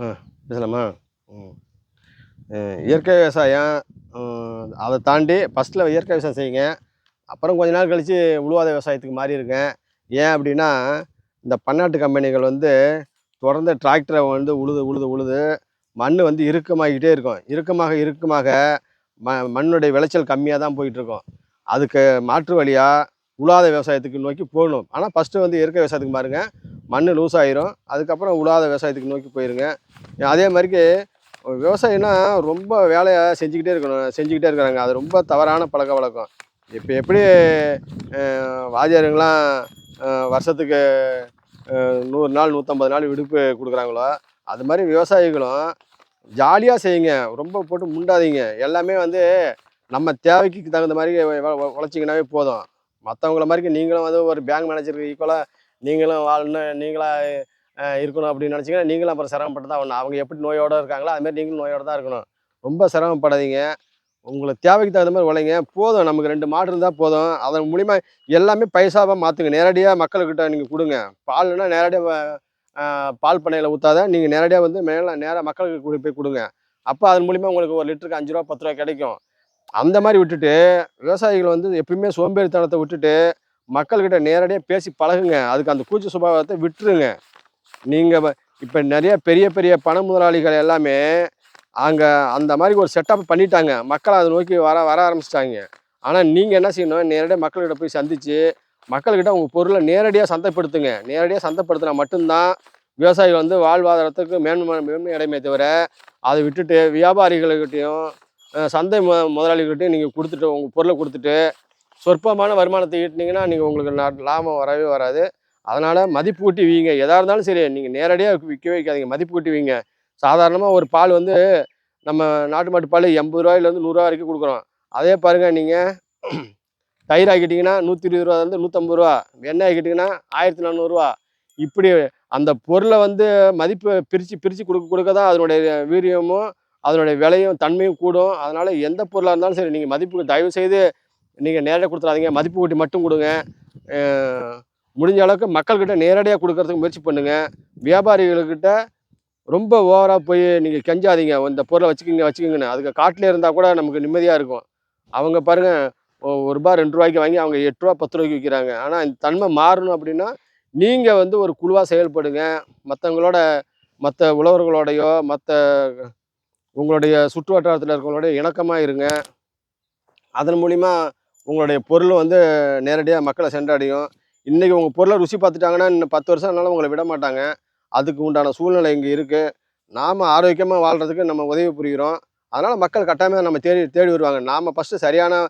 ஆ பேசலாமா? ம். இயற்கை விவசாயம் அதை தாண்டி ஃபஸ்ட்டில் இயற்கை விவசாயம் செய்யுங்க. அப்புறம் கொஞ்ச நாள் கழித்து உழுவாத விவசாயத்துக்கு மாறியிருக்கேன். ஏன் அப்படின்னா, இந்த பன்னாட்டு கம்பெனிகள் வந்து தொடர்ந்து டிராக்டரை வந்து உழுது உழுது உழுது மண் வந்து இறுக்கமாகிக்கிட்டே இருக்கும். இறுக்கமாக இறுக்கமாக மண்ணுடைய விளைச்சல் கம்மியாக தான் போயிட்டுருக்கும். அதுக்கு மாற்று வழியாக உழாத விவசாயத்துக்கு நோக்கி போகணும். ஆனால் ஃபஸ்ட்டு வந்து இயற்கை விவசாயத்துக்கு பாருங்க, மண் லூஸ் ஆயிரும். அதுக்கப்புறம் உழாத விவசாயத்துக்கு நோக்கி போயிருங்க. அதே மாதிரிக்கு விவசாயம்னா ரொம்ப வேலையை செஞ்சுக்கிட்டே இருக்கிறாங்க. அது ரொம்ப தவறான பழக்கவழக்கம். இப்போ எப்படி வாத்தியாருங்கலாம் வருஷத்துக்கு 100 நாள் 150 நாள் விடுப்பு கொடுக்குறாங்களோ, அது மாதிரி விவசாயிகளும் ஜாலியாக செய்யுங்க. ரொம்ப போட்டு முண்டாதீங்க. எல்லாமே வந்து நம்ம தேவைக்கு தகுந்த மாதிரி உழைச்சிங்கனாவே போதும். மற்றவங்கள மாதிரிக்கு நீங்களும் வந்து ஒரு பேங்க் மேனேஜருக்கு ஈக்குவலாக நீங்களும் வாழணும், நீங்களா இருக்கணும் அப்படின்னு நினச்சிங்கன்னா, நீங்களும் அப்புறம் சிரமப்பட்டு தான் ஆகணும். அவங்க எப்படி நோயோடு இருக்காங்களோ அதுமாதிரி நீங்களும் நோயோடு தான் இருக்கணும். ரொம்ப சிரமப்படாதீங்க. உங்களுக்கு தேவைக்கு தகுந்த மாதிரி உழைங்க. போதும், நமக்கு 2 மாடு இருந்தால் போதும். அதன் மூலிமா எல்லாமே பைசாவாக மாற்றுங்க. நேரடியாக மக்கள்கிட்ட நீங்கள் கொடுங்க. பால்னா நேரடியாக பால் பண்ணையில் ஊற்றாத, நீங்கள் நேரடியாக வந்து நேராக மக்களுக்கு போய் கொடுங்க. அப்போ அதன் மூலிமா உங்களுக்கு ஒரு லிட்டருக்கு ரூ. 5 ரூ. 10 கிடைக்கும். அந்த மாதிரி விட்டுட்டு விவசாயிகள் வந்து எப்பயுமே சோம்பேறித்தனத்தை விட்டுட்டு மக்கள்கிட்ட நேரடியாக பேசி பழகுங்க. அதுக்கு அந்த கூச்ச சுபாவத்தை விட்டுருங்க. நீங்கள் இப்போ நிறைய பெரிய பெரிய பண முதலாளிகள் எல்லாமே அங்கே அந்த மாதிரி ஒரு செட்டப் பண்ணிட்டாங்க. மக்கள் அதை நோக்கி வர வர ஆரம்பிச்சிட்டாங்க. ஆனால் நீங்கள் என்ன செய்யணும், நேரடியாக மக்கள்கிட்ட போய் சந்தித்து மக்கள்கிட்ட உங்கள் பொருளை நேரடியாக சந்தைப்படுத்துங்க. நேரடியாக சந்தைப்படுத்தினா மட்டும்தான் விவசாயிகள் வந்து வாழ்வாதாரத்துக்கு மேன்மை அடையுமே தவிர, அதை விட்டுட்டு வியாபாரிகள்கிட்டையும் சந்தை முதலாளிகள்கிட்டையும் நீங்கள் கொடுத்துட்டு உங்கள் பொருளை கொடுத்துட்டு சொற்பமான வருமானத்தை ஈட்டினீங்கன்னா நீங்கள் உங்களுக்கு லாபம் வரவே வராது. அதனால் மதிப்பு கூட்டி வீங்க. எதாக இருந்தாலும் சரி, நீங்கள் நேரடியாக விற்க வைக்காதீங்க, மதிப்பு கூட்டி வீங்க. சாதாரணமாக ஒரு பால் வந்து நம்ம நாட்டு மாட்டு பால் 80 ரூபாயிலேருந்து 100 ரூபா வரைக்கும் கொடுக்குறோம். அதே பாருங்கள், நீங்கள் தயிர் ஆக்கிட்டிங்கன்னா 120 ரூபாலேருந்து 150 ரூபா, வெண்ணெய் ஆக்கிட்டிங்கன்னா 1400 இப்படி அந்த பொருளை வந்து மதிப்பை பிரித்து பிரித்து கொடுக்க தான் அதனுடைய வீரியமும் அதனுடைய விலையும் தன்மையும் கூடும். அதனால் எந்த பொருளாக இருந்தாலும் சரி, நீங்கள் மதிப்பு தயவுசெய்து நீங்கள் நேரடியாக கொடுத்துடாதீங்க, மதிப்பு கூட்டி மட்டும் கொடுங்க. முடிஞ்ச அளவுக்கு மக்கள்கிட்ட நேரடியாக கொடுக்கறதுக்கு முயற்சி பண்ணுங்கள். வியாபாரிகள்கிட்ட ரொம்ப ஓவராக போய் நீங்கள் கெஞ்சாதீங்க, இந்த பொருளை வச்சுக்கிங்கன்னு. அதுக்கு காட்டிலே இருந்தால் கூட நமக்கு நிம்மதியாக இருக்கும். அவங்க பாருங்கள், ரூ. 1 2 வாங்கி அவங்க 8 ரூபா 10 ரூபாய்க்கு விற்கிறாங்க. ஆனால் இந்த தன்மை மாறணும் அப்படின்னா நீங்கள் வந்து ஒரு குழுவாக செயல்படுங்க. மற்றவங்களோட மற்ற உழவர்களோடையோ உங்களுடைய சுற்று வட்டாரத்தில் இருக்கிறவங்களோட இணக்கமாக இருங்க. அதன் மூலிமா உங்களுடைய பொருள் வந்து நேரடியாக மக்களை சென்றடையும். இன்றைக்கி உங்கள் பொருளை ருசி பார்த்துட்டாங்கன்னா இன்னும் 10 வருஷம் ஆனாலும் உங்களை விட மாட்டாங்க. அதுக்கு உண்டான சூழ்நிலை இங்கே இருக்குது. நாம் ஆரோக்கியமாக வாழ்கிறதுக்கு நம்ம உதவி புரிகிறோம். அதனால் மக்கள் கட்டாயமாக நம்ம தேடி தேடி வருவாங்க. நாம் ஃபஸ்ட்டு சரியான